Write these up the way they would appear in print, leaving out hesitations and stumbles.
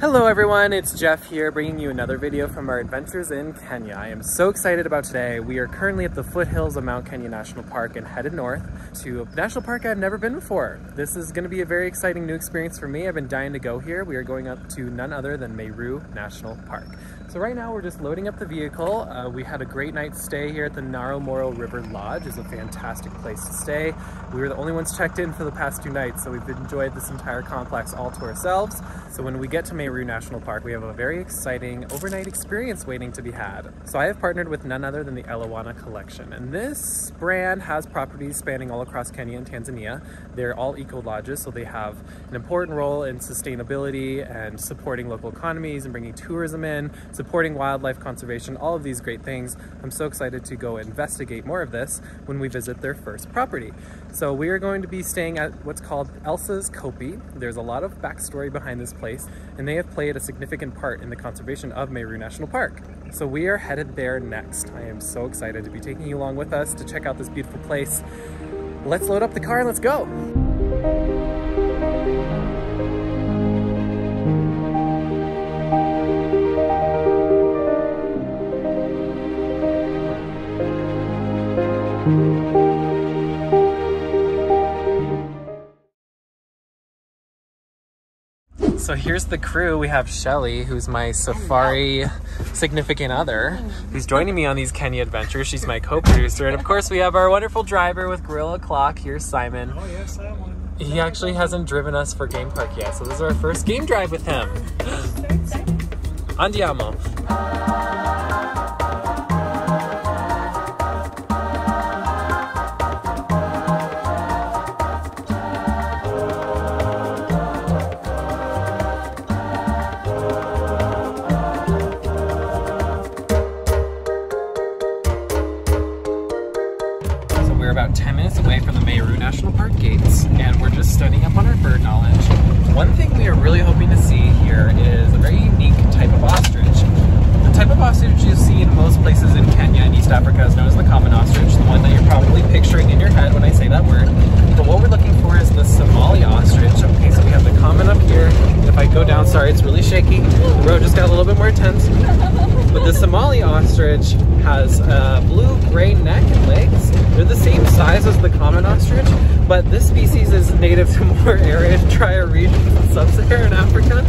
Hello everyone, it's Jeff here bringing you another video from our adventures in Kenya. I am so excited about today. We are currently at the foothills of Mount Kenya National Park and headed north to a national park I've never been before. This is going to be a very exciting new experience for me. I've been dying to go here. We are going up to none other than Meru National Park. So right now we're just loading up the vehicle. We had a great night's stay here at the Naromoro River Lodge. It's a fantastic place to stay. We were the only ones checked in for the past 2 nights, so we've enjoyed this entire complex all to ourselves. So when we get to Meru National Park, we have a very exciting overnight experience waiting to be had. So I have partnered with none other than the Elewana Collection, and this brand has properties spanning all across Kenya and Tanzania. They're all eco-lodges, so they have an important role in sustainability and supporting local economies and bringing tourism in, supporting wildlife conservation, all of these great things. I'm so excited to go investigate more of this when we visit their first property. So we are going to be staying at what's called Elsa's Kopje. There's a lot of backstory behind this place, and they have played a significant part in the conservation of Meru National Park. So we are headed there next. I am so excited to be taking you along with us to check out this beautiful place. Let's load up the car and let's go. So here's the crew. We have Shelly, who's my safari significant other, who's joining me on these Kenya adventures. She's my co-producer. And of course we have our wonderful driver with Gorilla Clock. Here's Simon. Oh yes, that one. He actually hasn't driven us for Game Park yet, so this is our first game drive with him. Andiamo. About 10 minutes away from the Meru National Park gates, and we're just studying up on our bird knowledge. One thing we are really hoping to see here is a very unique type of ostrich. The type of ostrich you see in most places in Kenya and East Africa is known as the common ostrich, the one that you're probably picturing in your head when I say that word. But what we're looking for is the Somali ostrich. Okay, so we have the common up here. If I go down, sorry, it's really shaky. The road just got a little bit more intense. But the Somali ostrich has a blue-gray neck and legs. They're the same size as the common ostrich, but this species is native to more arid, drier regions in sub-Saharan Africa.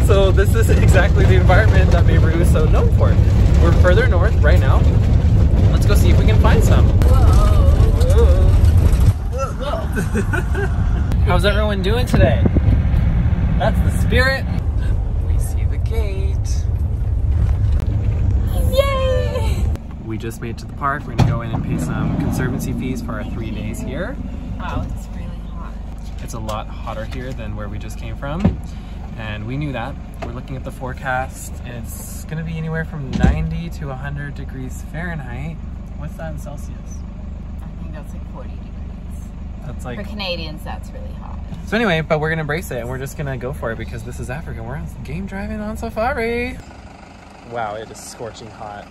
So this is exactly the environment that Meru is so known for. We're further north right now. Let's go see if we can find some. Whoa. How's everyone doing today? That's the spirit. We see the gate. Yay! We just made it to the park. We're gonna go in and pay some conservancy fees for our 3 days here. Wow, it's really hot. It's a lot hotter here than where we just came from, and we knew that. We're looking at the forecast, and it's gonna be anywhere from 90 to 100 degrees Fahrenheit. What's that in Celsius? I think that's like 40 degrees. That's like... For Canadians, that's really hot. So anyway, but we're gonna embrace it, and we're just gonna go for it because this is Africa. We're on game driving on safari. Wow, it is scorching hot.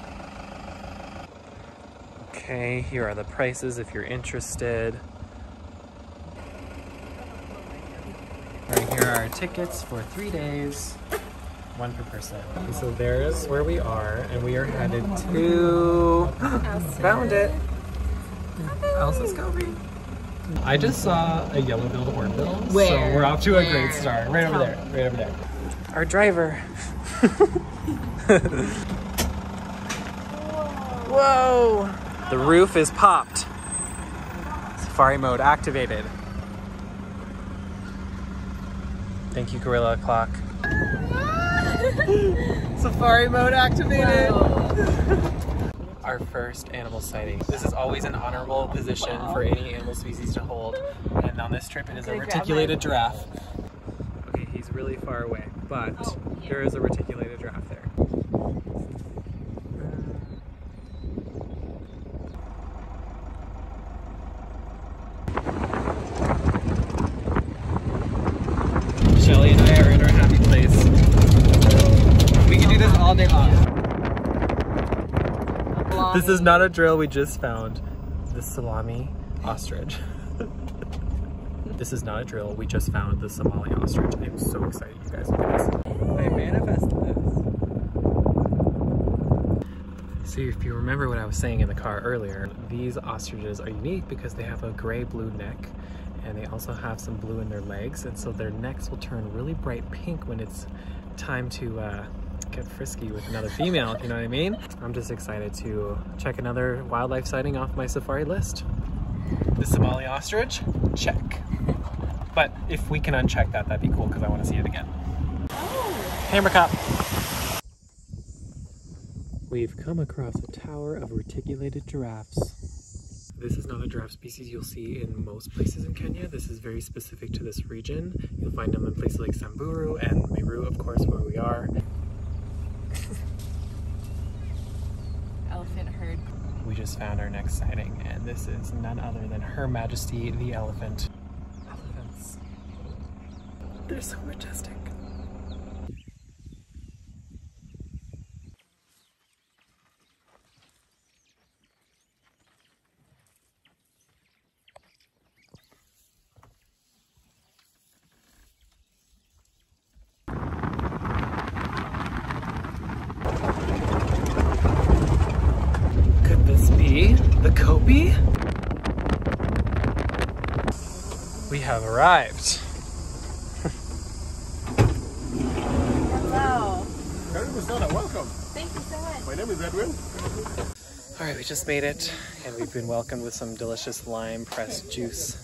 Okay, here are the prices if you're interested. Right here are our tickets for 3 days, 1 per person. And so there's where we are, and we are headed to... Found it! Elsa's Kopje. I just saw a yellow-billed hornbill, Where? so we're off to a great start. Right over there, right over there. Our driver. Whoa! The roof is popped. Safari mode activated. Thank you, Gorilla Clock. Safari mode activated. Our first animal sighting. This is always an honorable position for any animal species to hold. And on this trip, it is a reticulated giraffe. Okay, he's really far away, but there is a reticulated giraffe there. Shelly and I are in our happy place. We can do this all day long. This is not a drill, we just found the salami ostrich. This is not a drill, we just found the Somali ostrich. I'm so excited, you guys. Look at this. I made a So if you remember what I was saying in the car earlier, these ostriches are unique because they have a gray-blue neck and they also have some blue in their legs, and so their necks will turn really bright pink when it's time to get frisky with another female, if you know what I mean. I'm just excited to check another wildlife sighting off my safari list. The Somali ostrich, check. But if we can uncheck that, that'd be cool because I want to see it again. Oh. Camera cop. We've come across a tower of reticulated giraffes. This is not a giraffe species you'll see in most places in Kenya. This is very specific to this region. You'll find them in places like Samburu and Meru, of course, where we are. Elephant herd. We just found our next sighting, and this is none other than Her Majesty the elephant. Elephants. They're so majestic. The Kopje? We have arrived. Hello. Welcome. Thank you so much. My name is Edwin. All right, we just made it, and we've been welcomed with some delicious lime pressed juice.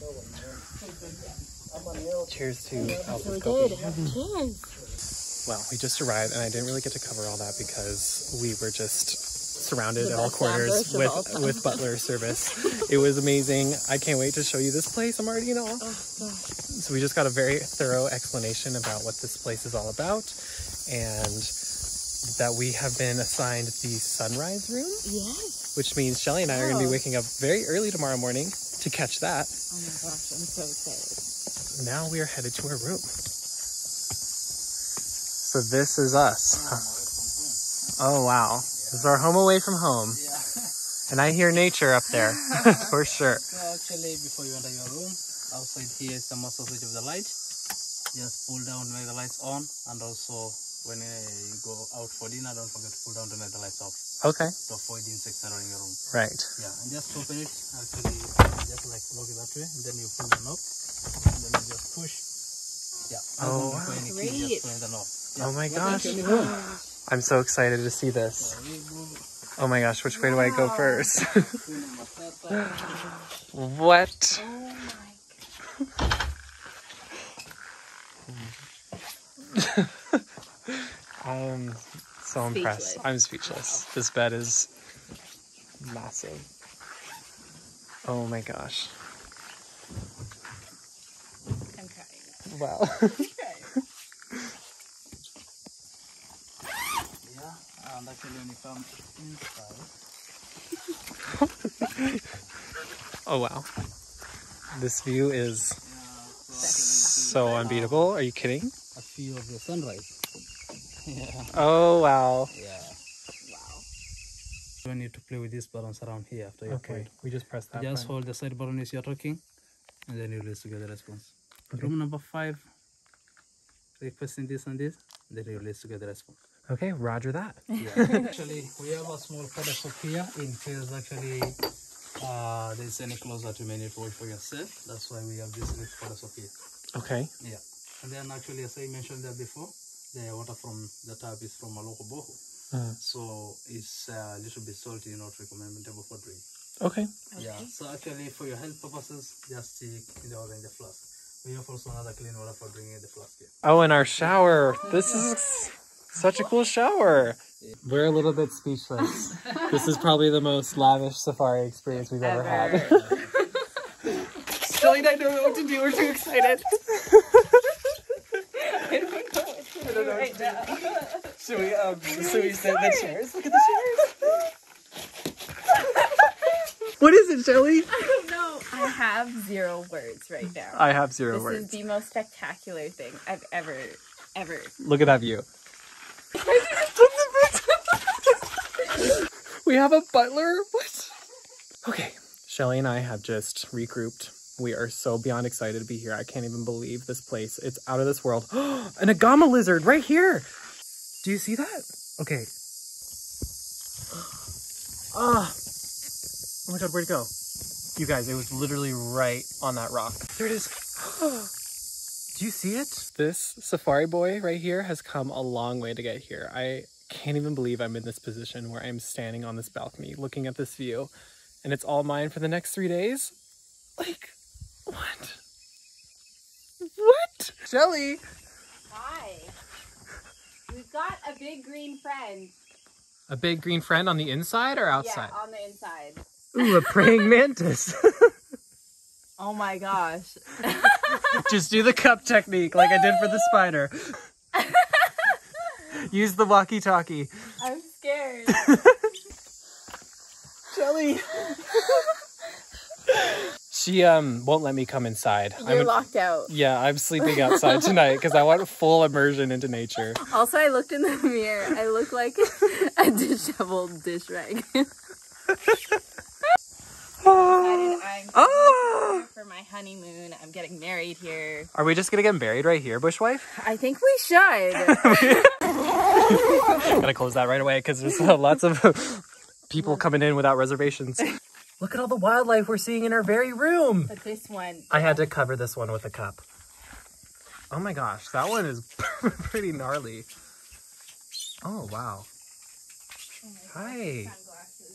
Cheers to Elsa's Kopje. Cheers. Well, we just arrived, and I didn't really get to cover all that because we were just surrounded at all corners with butler service. It was amazing. I can't wait to show you this place. I'm already in awe. So we just got a very thorough explanation about what this place is all about, and that we have been assigned the sunrise room. Yes. Which means Shelly and I are going to be waking up very early tomorrow morning to catch that. Oh my gosh, I'm so excited. Now we are headed to our room. So this is us. Oh wow. This is our home away from home. Yeah. And I hear nature up there, for sure. So actually, before you enter your room, outside here is the master switch of the light. Just pull down to make the lights on, and also when you go out for dinner, don't forget to pull down to make the lights off. Okay. To avoid insects entering your room. Right. Yeah, and just open it, actually, just like lock it that way, and then you pull the knob, and then you just push. Yeah. Oh, wow. Just pull the knob. Yeah. Oh my gosh. I'm so excited to see this. Oh my gosh, which way do I go first? What? I'm so impressed. I'm speechless. This bed is massive. Oh my gosh. I'm crying. Wow. And actually when you come inside. Oh wow. This view is so unbeatable. Are you kidding? A view of the sunrise. Yeah. Oh wow. Yeah. Wow. You need to play with these buttons around here after you play. We just press that. Just hold the side button as you're talking, and then you listen to get the response. Okay. Room number 5. Requesting this and this, then you listen to get the response. Okay, roger that. Yeah. Actually, we have a small pedestal here in case actually there's any clothes that you may need to wash for yourself. That's why we have this little pedestal here. Okay. Yeah. And then actually, as I mentioned there before, the water from the tap is from a local borehole. So it's a little bit salty, not recommendable for drink. Okay. Yeah. So actually, for your health purposes, just stick in the orange flask. We have also another clean water for drinking in the flask here. Oh, and our shower. This is such a cool shower. We're a little bit speechless. This is probably the most lavish safari experience we've ever had. Shelly and I don't know what to do. We're too excited. I don't know what to do right now. Should we sit in the chairs? Look at the chairs. What is it, Shelly? I don't know. I have 0 words right now. I have 0 words. This is the most spectacular thing I've ever. Look at that view. We have a butler? What? Okay, Shelly and I have just regrouped. We are so beyond excited to be here. I can't even believe this place. It's out of this world. An agama lizard right here. Do you see that? Okay. Oh my God, where'd it go? You guys, it was literally right on that rock. There it is. Do you see it? This safari boy right here has come a long way to get here. I can't even believe I'm in this position where I'm standing on this balcony looking at this view, and it's all mine for the next 3 days. Like, what? What? Shelly! Hi. We've got a big green friend. A big green friend on the inside or outside? Yeah, on the inside. Ooh, a praying mantis. Oh my gosh. Just do the cup technique like I did for the spider. Use the walkie-talkie. I'm scared. Shelly. She won't let me come inside. You're locked out. Yeah, I'm sleeping outside tonight because I want full immersion into nature. Also, I looked in the mirror. I look like a disheveled dish rag. I'm for my honeymoon. I'm getting married here. Are we just gonna get married right here, bushwife? I think we should. Gotta close that right away because there's lots of people coming in without reservations. Look at all the wildlife we're seeing in our very room. But this one... I had to cover this one with a cup. Oh my gosh, that one is pretty gnarly. Oh, wow. Hi.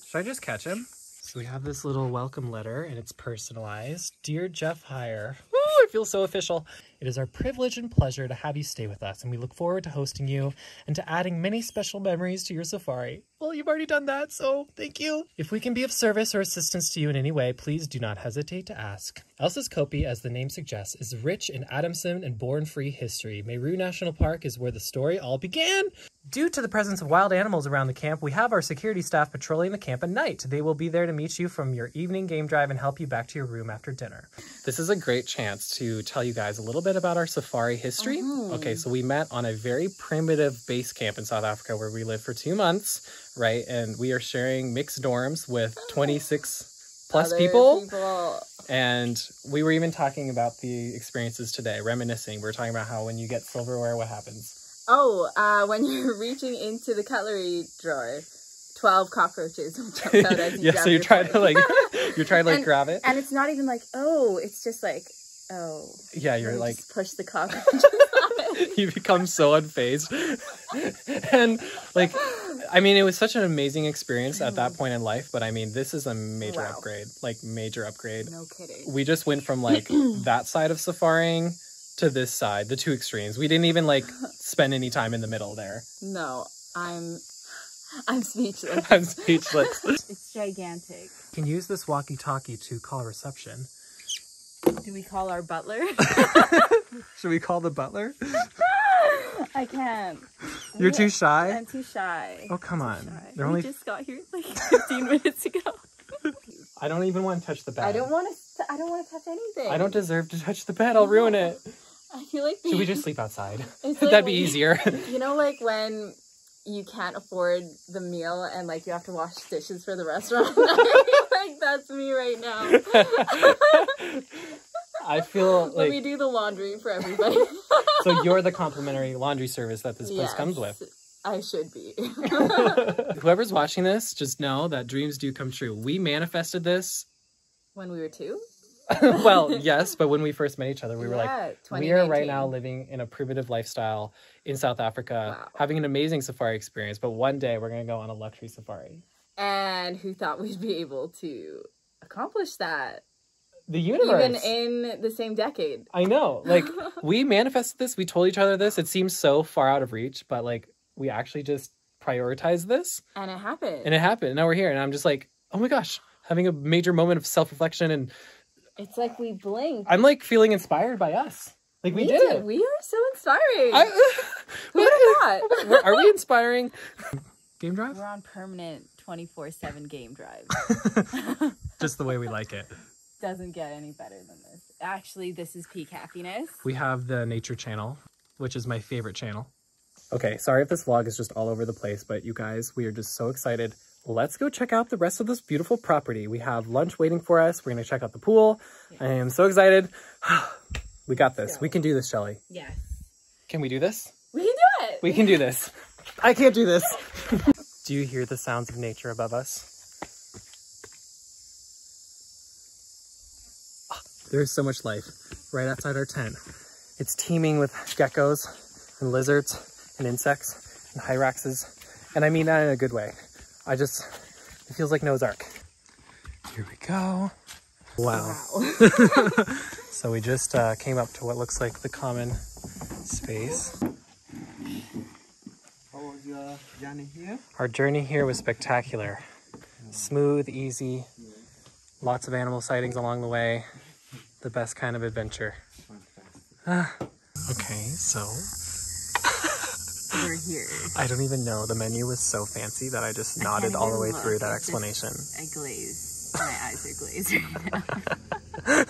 Should I just catch him? So we have this little welcome letter and it's personalized. Dear Jeff Heyer. Woo, I feel so official. It is our privilege and pleasure to have you stay with us, and we look forward to hosting you and to adding many special memories to your safari. Well, you've already done that, so thank you. If we can be of service or assistance to you in any way, please do not hesitate to ask. Elsa's Kopje, as the name suggests, is rich in Adamson and Born-Free history. Meru National Park is where the story all began. Due to the presence of wild animals around the camp, we have our security staff patrolling the camp at night. They will be there to meet you from your evening game drive and help you back to your room after dinner. This is a great chance to tell you guys a little bit about our safari history. Okay, so we met on a very primitive base camp in South Africa where we lived for 2 months, right? And we are sharing mixed dorms with 26 plus people. And we were even talking about the experiences today, reminiscing. We were talking about how when you get silverware, what happens? Oh, when you're reaching into the cutlery drawer, 12 cockroaches will jump out as you grab so you're trying to like, grab it. And it's not even like, oh, it's just like, oh. Yeah, you're like... push the cockroaches on it. You become so unfazed. And like, I mean, it was such an amazing experience at that point in life, but I mean, this is a major upgrade, like major upgrade. No kidding. We just went from like that side of safaring to this side, the two extremes. We didn't even like spend any time in the middle there. No, I'm speechless. I'm speechless. It's gigantic. You can use this walkie-talkie to call reception. Do we call our butler? Should we call the butler? I can't. You're too shy? I'm too shy. Oh, come on. We just got here like 15 minutes ago. I don't even want to touch the bed. I don't want to touch anything. I don't deserve to touch the bed. I'll ruin it. I feel like... Should we just sleep outside? Like That'd be easier. You know, like when you can't afford the meal and like you have to wash dishes for the restaurant? Like that's me right now. I feel like... But we do the laundry for everybody. So you're the complimentary laundry service that this place comes with. I should be. Whoever's watching this, just know that dreams do come true. We manifested this. When we were 2? Well, yes, but when we first met each other, we were like, we are right 2019. now living in a primitive lifestyle in South Africa, having an amazing safari experience, but one day we're going to go on a luxury safari. And who thought we'd be able to accomplish that? The universe. Even in the same decade. I know. Like, we manifested this. We told each other this. It seems so far out of reach, but like, we actually just prioritized this. And it happened. And it happened. And now we're here. And I'm just like, oh my gosh, having a major moment of self-reflection. And it's like we blinked. I'm like feeling inspired by us. Like, we did it. We are so inspiring. Who would have thought? Are we inspiring? Game drive? We're on permanent 24/7 game drive. Just the way we like it. Doesn't get any better than this. Actually, this is peak happiness. We have the nature channel, which is my favorite channel. Okay, sorry if this vlog is just all over the place, but you guys, we are just so excited. Let's go check out the rest of this beautiful property. We have lunch waiting for us. We're going to check out the pool. Yes. I am so excited. We got this. We can do this, Shelly. Yes. Can we do this? We can do it. We can do this. I can't do this. Do you hear the sounds of nature above us? There's so much life right outside our tent. It's teeming with geckos and lizards and insects and hyraxes. And I mean that in a good way. It feels like Noah's Ark. Here we go. Wow. So we just came up to what looks like the common space. How was your journey here? Our journey here was spectacular. Smooth, easy, lots of animal sightings along the way. The best kind of adventure. Okay, so We're here. I don't even know. The menu was so fancy that I just nodded all the way through that explanation. I glaze. My eyes are glazed right now.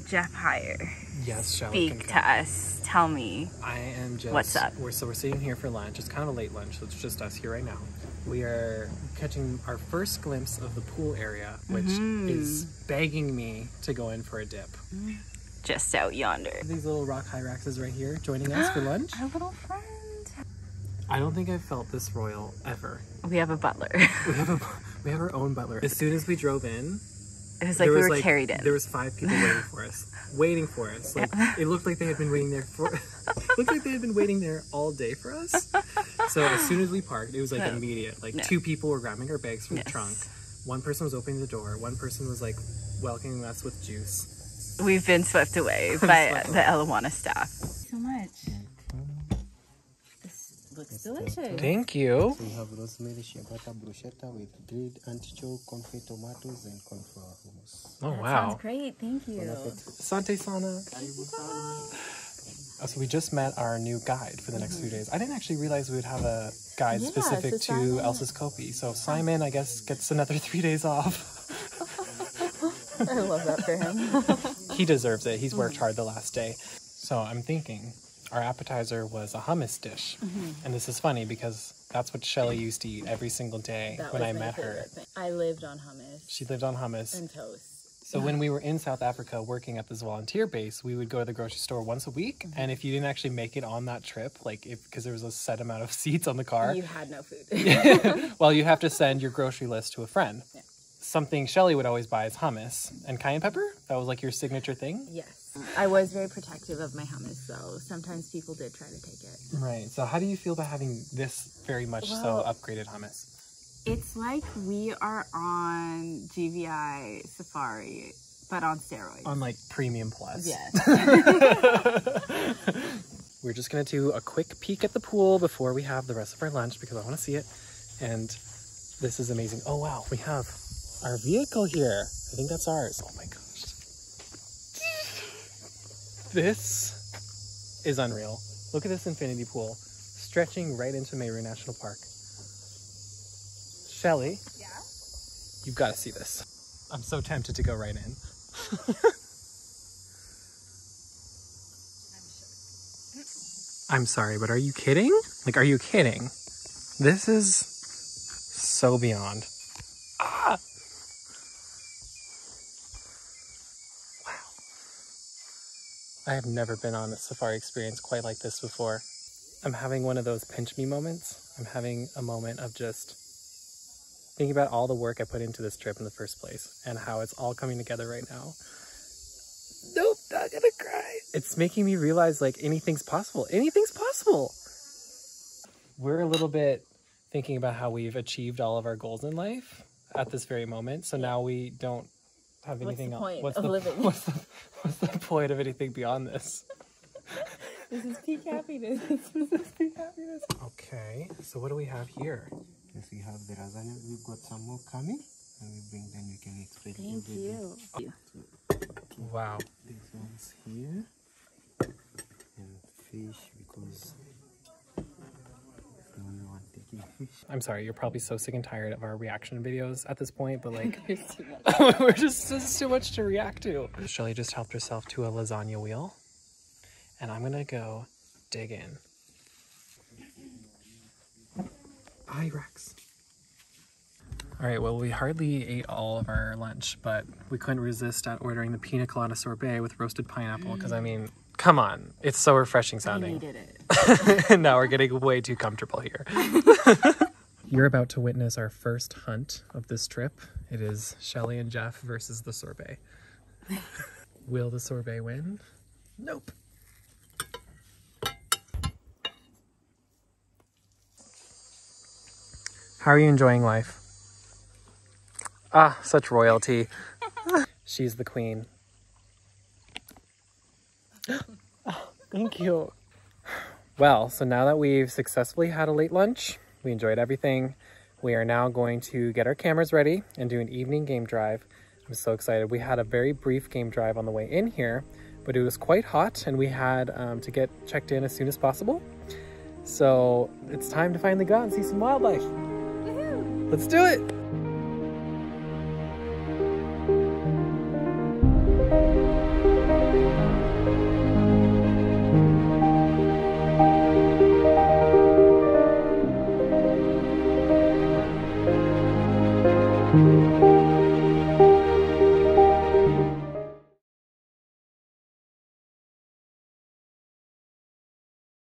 Jeff Hire. Yes, shall Speak to us. Tell me. I am just... What's up? We're sitting here for lunch. It's kind of a late lunch, so it's just us here right now. We are catching our first glimpse of the pool area, which is begging me to go in for a dip. Just out yonder. These little rock hyraxes right here joining us for lunch. Our little friend. I don't think I've felt this royal ever. We have a butler. We have our own butler. As soon as we drove in, It was like we were carried in. There was 5 people waiting for us. Like it looked like they had been waiting there all day for us. So as soon as we parked, it was like immediate. Like 2 people were grabbing our bags from the trunk. One person was opening the door. One person was like welcoming us with juice. We've been swept away by the Elewana staff. So much. This looks delicious. Thank you. So you have rosemary ciabatta bruschetta with grilled antichoke, confit tomatoes, and cornflower hummus. Oh, That wow. sounds great. Thank you. Asante sana. So we just met our new guide for the next few days. I didn't actually realize we would have a guide specific to Elsa's Kopje. So Simon, I guess, gets another 3 days off. I love that for him. He deserves it. He's worked hard the last day. So I'm thinking our appetizer was a hummus dish. And this is funny because that's what Shelly used to eat every single day when I met her. I lived on hummus. She lived on hummus. And toast. So when we were in South Africa working at this volunteer base, we would go to the grocery store once a week. And if you didn't actually make it on that trip, like because there was a set amount of seats on the car. You had no food. Well, you have to send your grocery list to a friend. Yeah. Something Shelly would always buy is hummus and cayenne pepper. That was like your signature thing. Yes. I was very protective of my hummus, though. Sometimes people did try to take it. Right. So how do you feel about having this very much so upgraded hummus? It's like we are on GVI Safari, but on steroids. On like Premium Plus. Yes. We're just going to do a quick peek at the pool before we have the rest of our lunch because I want to see it. And this is amazing. Oh, wow. We have our vehicle here. I think that's ours. Oh my gosh. This is unreal. Look at this infinity pool stretching right into Meru National Park. Shelly, yeah? You've got to see this. I'm so tempted to go right in. I'm sorry, but are you kidding? Like, are you kidding? This is so beyond. Ah! Wow. I have never been on a safari experience quite like this before. I'm having one of those pinch me moments. I'm having a moment of just thinking about all the work I put into this trip in the first place and how it's all coming together right now. Nope, not gonna cry. It's making me realize like anything's possible. Anything's possible. We're a little bit thinking about how we've achieved all of our goals in life at this very moment. So now we don't have anything else. What's the point of anything beyond this? This is peak happiness. This is peak happiness. Okay, so what do we have here? Yes, we have the lasagna. We've got some more coming, and we bring them. We can explain. Thank you. Wow. This one's here, and fish because the only one taking fish. I'm sorry, you're probably so sick and tired of our reaction videos at this point, but like, There's too much. we're just too much to react to. Shelly just helped herself to a lasagna wheel, and I'm gonna go dig in. Rex. All right, well, we hardly ate all of our lunch, but we couldn't resist at ordering the pina colada sorbet with roasted pineapple, because I mean, come on, it's so refreshing sounding. I needed it. And now we're getting way too comfortable here. You're about to witness our first hunt of this trip. It is Shelly and Jeff versus the sorbet. Will the sorbet win? Nope. How are you enjoying life? Ah, such royalty. She's the queen. Oh, thank you. Well, so now that we've successfully had a late lunch, we enjoyed everything, we are now going to get our cameras ready and do an evening game drive. I'm so excited. We had a very brief game drive on the way in here, but it was quite hot and we had to get checked in as soon as possible. So it's time to finally go out and see some wildlife. Woohoo! Let's do it! Thank you.